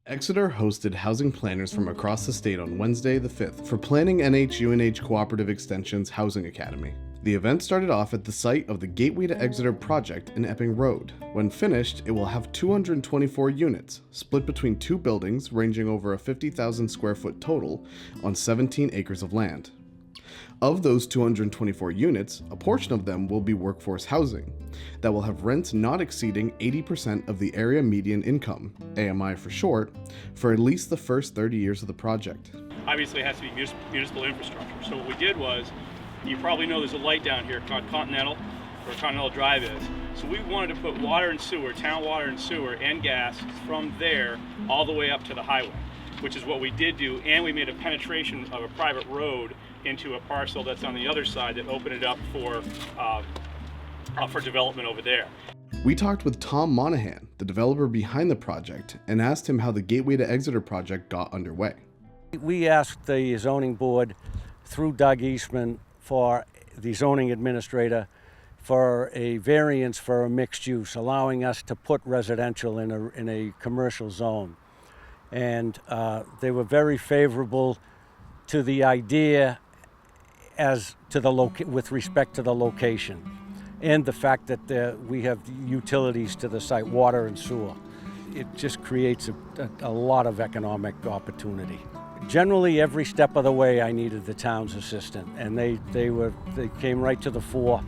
Exeter hosted housing planners from across the state on Wednesday the 5th for Planning NH-UNH Cooperative Extension's Housing Academy. The event started off at the site of the Gateway to Exeter project in Epping Road. When finished, it will have 224 units, split between two buildings ranging over a 50,000 square foot total on 17 acres of land. Of those 224 units, a portion of them will be workforce housing that will have rents not exceeding 80% of the area median income, AMI for short, for at least the first 30 years of the project. Obviously it has to be municipal infrastructure. So what we did was, you probably know there's a light down here called Continental, where Continental Drive is. So we wanted to put water and sewer, town water and sewer and gas from there all the way up to the highway, which is what we did do, and we made a penetration of a private road into a parcel that's on the other side that opened it up for development over there. We talked with Tom Monahan, the developer behind the project, and asked him how the Gateway to Exeter project got underway. We asked the zoning board through Doug Eastman for the zoning administrator for a variance for a mixed use, allowing us to put residential in a commercial zone. And they were very favorable to the idea as to the with respect to the location and the fact that we have utilities to the site, water and sewer. It just creates a lot of economic opportunity. Generally, every step of the way, I needed the town's assistance, and they came right to the fore.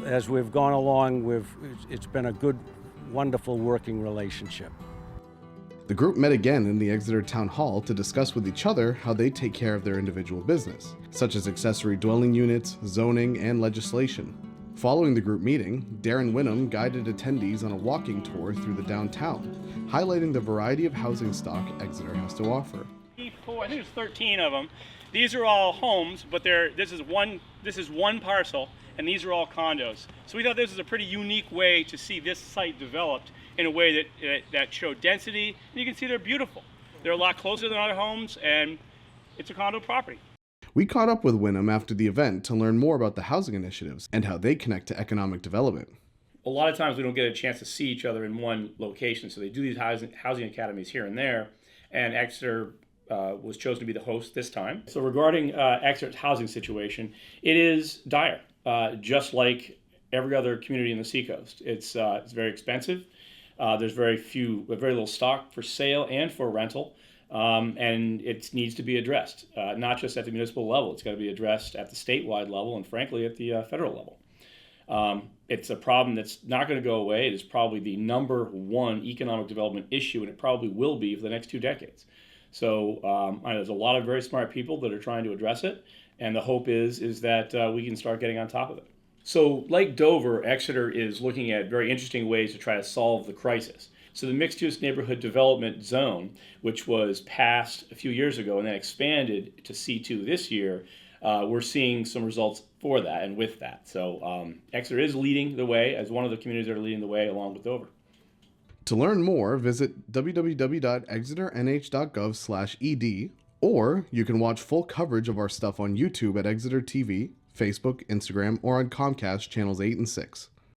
As we've gone along, it's been a good, wonderful working relationship. The group met again in the Exeter Town Hall to discuss with each other how they take care of their individual business, such as accessory dwelling units, zoning, and legislation. Following the group meeting, Darren Winham guided attendees on a walking tour through the downtown, highlighting the variety of housing stock Exeter has to offer. I think there's 13 of them. These are all homes, but this is one parcel, and these are all condos. So we thought this was a pretty unique way to see this site developed in a way that showed density, and you can see they're beautiful. They're a lot closer than other homes, and it's a condo property. We caught up with Winham after the event to learn more about the housing initiatives and how they connect to economic development. A lot of times we don't get a chance to see each other in one location, so they do these housing academies here and there, and Exeter was chosen to be the host this time. So regarding Exeter's housing situation, it is dire, just like every other community in the Seacoast. It's very expensive. There's very little stock for sale and for rental, and it needs to be addressed, not just at the municipal level. It's got to be addressed at the statewide level and, frankly, at the federal level. It's a problem that's not going to go away. It is probably the number one economic development issue, and it probably will be for the next 2 decades. So there's a lot of very smart people that are trying to address it, and the hope is that we can start getting on top of it. So like Dover, Exeter is looking at very interesting ways to try to solve the crisis. So the mixed-use neighborhood development zone, which was passed a few years ago and then expanded to C2 this year, we're seeing some results for that and with that. So Exeter is leading the way as one of the communities that are leading the way along with Dover. To learn more, visit www.exeternh.gov/ed, or you can watch full coverage of our stuff on YouTube at Exeter TV, Facebook, Instagram, or on Comcast channels 8 and 6.